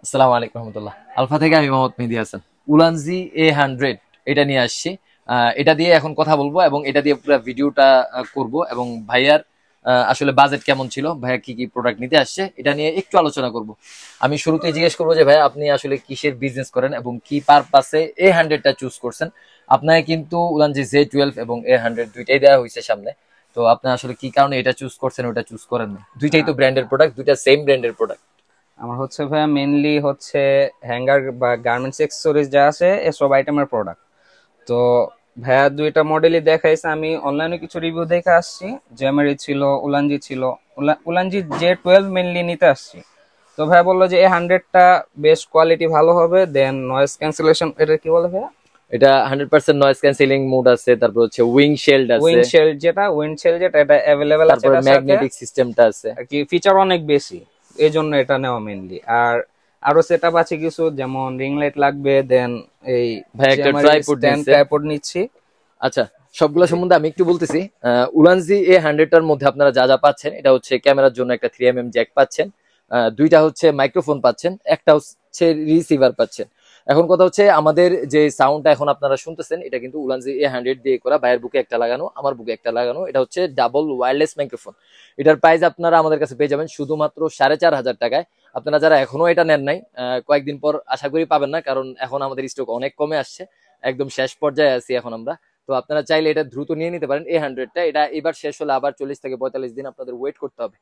আসসালামু আলাইকুম রহমতুল্লাহ। আলফা থেকে আমি মোহাম্মদ মেহেদী হাসান। উলানজি A100 এটা নিয়ে আসছি। এটা দিয়ে এখন কথা বলবো এবং এটা দিয়ে পুরো ভিডিওটা করব এবং ভাইয়ার আসলে বাজেট কেমন ছিল, ভাইয়া কি কি প্রোডাক্ট নিতে আসছে এটা নিয়ে একটু আলোচনা করব। আমি শুরুতে জিজ্ঞেস করবো যে ভাইয়া আপনি আসলে কিসের বিজনেস করেন এবং কি পারপাসে A100টা চুজ করছেন। আপনাকে কিন্তু উলানজি Z12 এবং A100 দুইটাই দেওয়া হয়েছে সামনে। তো আপনি আসলে কি কারণে এটা চুজ করছেন ওটা চুজ করেন না? দুইটাই তো ব্র্যান্ডের প্রোডাক্ট, দুইটা সেম ব্র্যান্ডের প্রোডাক্ট। আমার হচ্ছে ভাইয়া মেইনলি হচ্ছে হ্যাঙ্গার বা গার্মেন্টস অ্যাক্সেসরিজ যা আছে এসব আইটেমের প্রোডাক্ট। তো ভাইয়া দুইটা মডেলই দেখাইছে, আমি অনলাইনে কিছু রিভিউ দেখে আসছি। জেমারি ছিল, উলানজি ছিল। উলানজি J12 মেইনলি নিতে আসছি। তো ভাইয়া বললো যে A100টা বেশ কোয়ালিটি ভালো হবে, দেন নয়েজ ক্যান্সেলেশন, এটা কি বলে ভাইয়া? এটা 100% নয়েজ ক্যান্সেলিং মোড আছে, তারপর হচ্ছে উইন্ডশেল্ড আছে, উইন্ডশেল্ড যেটা এটা অ্যাভেলেবেল আছে তারপরে এটার সাথে। ম্যাগনেটিক সিস্টেমটা আছে। আর কি ফিচার অনেক বেশি, এই জন্য এটা নেওয়া মেইনলি। আর আরো সেট আপ আছে কিছু, যেমন রিং লাইট লাগবে, দেন এই ভাই একটা জেমারি ট্রাইপড স্ট্যান্ড নিচ্ছে। ট্রাইপড নিচ্ছি। আচ্ছা, সবগুলো জি সম্বন্ধে আমি একটু বলতেছি। উলানজি A100 টার মধ্যে আপনারা যা যা পাচ্ছেন, এটা হচ্ছে ক্যামেরার জন্য একটা 3mm জ্যাক পাচ্ছেন, দুইটা হচ্ছে মাইক্রোফোন পাচ্ছেন, একটা হচ্ছে রিসিভার পাচ্ছেন। এখন কথা হচ্ছে আমাদের যে সাউন্ডটা এখন আপনারা শুনতেছেন এটা কিন্তু উলানজি A100 দিয়ে করা। ভাইয়ের বুকে একটা লাগানো, আমার বুকে একটা লাগানো। এটা হচ্ছে ডাবল ওয়্যারলেস মাইক্রোফোন। এটার প্রাইস আপনারা আমাদের কাছে পেয়ে যাবেন শুধুমাত্র 4,500 টাকায়। আপনারা যারা এখনো এটা নেন নাই, কয়েকদিন পর আশা করি পাবেন না, কারণ এখন আমাদের স্টক অনেক কমে আসছে, একদম শেষ পর্যায়ে আছি এখন আমরা। তো আপনারা চাইলে এটা দ্রুত নিয়ে নিতে পারেন। A100টা এটা এবার শেষ হলে আবার 40 থেকে 45 দিন আপনাদের ওয়েট করতে হবে।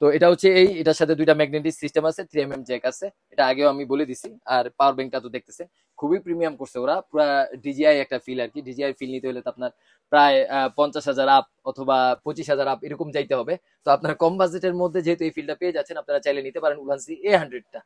তো এটা হচ্ছে এটার সাথে দুইটা ম্যাগনেটিক সিস্টেম আছে, 3mm জ্যাক আছে, এটা আগেও আমি বলে দিছি। আর পাওয়ার ব্যাংকটা তো দেখতেছে খুবই প্রিমিয়াম করছে ওরা, পুরা ডিজিআই একটা ফিল আর কি। ডিজিআই ফিল নিতে হলে তো আপনার প্রায় 50,000 আপ অথবা 25,000 আপ এরকম যাইতে হবে। তো আপনারা কম বাজেটের মধ্যে যেহেতু এই ফিলটা পেয়ে যাচ্ছেন, আপনারা চাইলে নিতে পারেন উলানজি A100টা।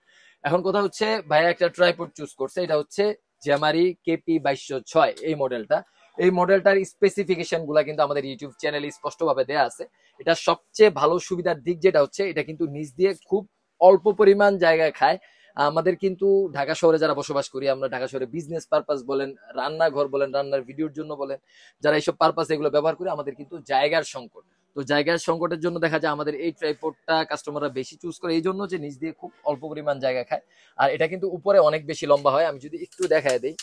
এখন কথা হচ্ছে ভাইয়া একটা ট্রাইপড চুজ করছে, এটা হচ্ছে জামারি KP2206 এই মডেলটা। এই মডেলটার স্পেসিফিকেশন গুলা কিন্তু আমাদের ইউটিউব চ্যানেলে স্পষ্ট ভাবে দেওয়া আছে। এটা সবচেয়ে ভালো সুবিধার দিক যেটা হচ্ছে এটা কিন্তু নিচ দিয়ে খুব অল্প পরিমাণ জায়গায় খায়। আমাদের কিন্তু ঢাকা শহরে যারা বসবাস করি, আমরা ঢাকা শহরে বিজনেস পারপাস বলেন, রান্নাঘর বলেন, রান্নার ভিডিওর জন্য বলেন, যারা এইসব পারপাস এগুলো ব্যবহার করি, আমাদের কিন্তু জায়গার সংকট। তো জায়গার সংকটের জন্য দেখা যায় আমাদের এই ট্রাইপডটা কাস্টমাররা বেশি চুজ করে, এই জন্য যে নিচ দিয়ে খুব অল্প পরিমাণ জায়গা খায়। আর এটা কিন্তু উপরে অনেক বেশি লম্বা হয়। আমি যদি একটু দেখায় দিই,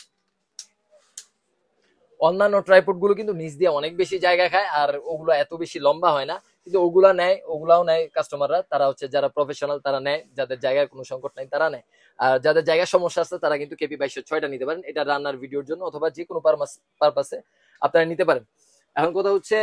অন্যান্য ট্রাইপড গুলো কিন্তু নিচ দিয়ে অনেক বেশি জায়গা খায় আর ওগুলো এত বেশি লম্বা হয় না। কিন্তু ওগুলা নেয়, ওগুলাও নেয় কাস্টমাররা, তারা হচ্ছে যারা প্রফেশনাল তারা নেয়, যাদের জায়গার কোনো সংকট নাই তারা নেয়। আর যাদের জায়গার সমস্যা আছে তারা কিন্তু KP2206টা নিতে পারেন। এটা রান্নার ভিডিওর জন্য অথবা যে কোনো পারপাসে আপনারা নিতে পারেন। এখন কথা হচ্ছে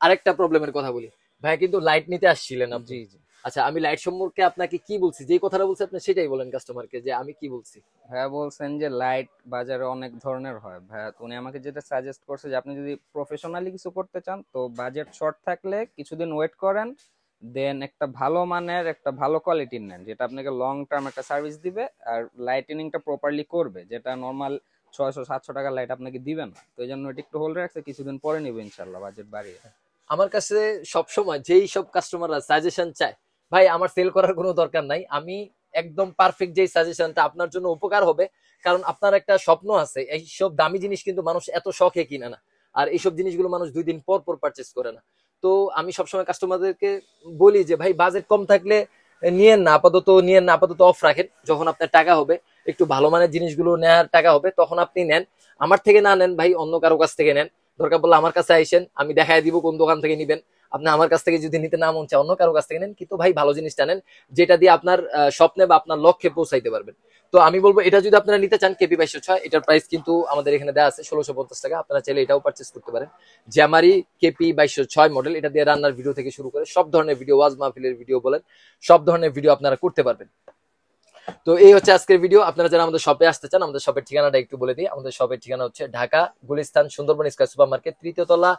আরেকটা প্রবলেমের কথা বলি। ভাই কিন্তু লাইট নিতে আসছিলেন আপনি। জি জি। আচ্ছা, আমি লাইট সম্পর্কে আপনাকে কি বলছি, যে কথাটা বলছি আপনি সেটাই বলেন কাস্টমারকে যে আমি কি বলছি। ভাইয়া বলছেন যে লাইট বাজারে অনেক ধরনের হয় ভাইয়া, তো উনি আমাকে যেটা সাজেস্ট করছে যে আপনি যদি প্রফেশনালি কিছু করতে চান তো বাজেট শর্ট থাকলে কিছুদিন ওয়েট করেন, দেন একটা ভালো মানের একটা ভালো কোয়ালিটির নেন, যেটা আপনাকে লং টার্ম একটা সার্ভিস দিবে আর লাইটেনিংটা প্রপারলি করবে, যেটা নর্মাল 600-700 টাকার লাইট আপনাকে দিবে না। তো এই জন্য এটা একটু হোল্ড রাখছে, কিছুদিন পরে নিবে ইনশাল্লাহ বাজেট বাড়িয়ে। আমার কাছে সবসময় যেই সব কাস্টমাররা সাজেশন চায়, ভাই আমার সেল করার কোনো দরকার নাই, আমি একদম পারফেক্ট যেই সাজেশনটা আপনার জন্য উপকার হবে। কারণ আপনার একটা স্বপ্ন আছে, এইসব দামি জিনিস কিন্তু মানুষ এত শখে কিনে না। আর এইসব জিনিসগুলো মানুষ 2 দিন পর পর পারচেস করে না। তো আমি সবসময় কাস্টমারদেরকে বলি যে ভাই বাজেট কম থাকলে নিয়েন না, আপাতত অফ রাখেন। যখন আপনার টাকা হবে, একটু ভালো মানের জিনিসগুলো নেওয়ার টাকা হবে, তখন আপনি নেন। আমার থেকে না নেন ভাই, অন্য কারো কাছ থেকে নেন। দরকার পড়লে আমার কাছে আইসেন, আমি দেখাই দিব কোন দোকান থেকে নিবেন। আপনি আমার কাছ থেকে যদি নিতে না মন চায় অন্য কারো কাছ থেকে নেন, কিন্তু ভাই ভালো জিনিসটা নেন, যেটা দিয়ে আপনার স্বপ্নে বা আপনার লক্ষ্যে পৌঁছাইতে পারবেন। তো আমি বলবো এটা যদি আপনারা নিতে চান KP2206, এটার প্রাইস কিন্তু আমাদের এখানে দেওয়া আছে 1650 টাকা। আপনারা চাইলে এটাও পারচেস করতে পারেন। জামারি KP2206 মডেল, এটা দিয়ে রান্নার ভিডিও থেকে শুরু করে সব ধরনের ভিডিও, ওয়াজ মাহফিলের ভিডিও বলেন, সব ধরনের ভিডিও আপনারা করতে পারবেন। তো এই হচ্ছে আজকের ভিডিও। আপনারা যারা আমাদের শপে আসতে চান, আমাদের শপের ঠিকানাটা একটু বলে দিই। আমাদের শপের ঠিকানা হচ্ছে Dhaka Gulistan Sundarban square super market, 3য় তলা,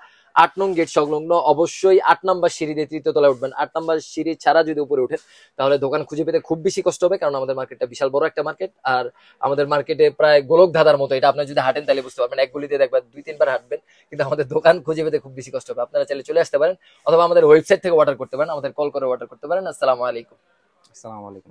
8 নং গেট সংলগ্ন। অবশ্যই 8 নাম্বার সিঁড়ি দিয়ে 3য় তলায় উঠবেন। 8 নাম্বার সিঁড়ি ছাড়া যদি উপরে উঠেন তাহলে দোকান খুঁজে পেতে খুব বেশি কষ্ট হবে, কারণ আমাদের মার্কেটটা বিশাল বড় একটা মার্কেট। আর আমাদের মার্কেটে প্রায় গোলক ধাঁধার মতো, এটা আপনি যদি হাঁটেন তাহলে বুঝতে পারবেন। এক গলিতে দেখবেন 2-3 বার হাঁটবেন, কিন্তু আমাদের দোকান খুঁজে পেতে খুব বেশি কষ্ট হবে। আপনারা চাইলে চলে আসতে পারেন অথবা আমাদের ওয়েবসাইট থেকে অর্ডার করতে পারেন, আমাদের কল করে অর্ডার করতে পারেন। আসসালামু আলাইকুম। আসসালামু আলাইকুম।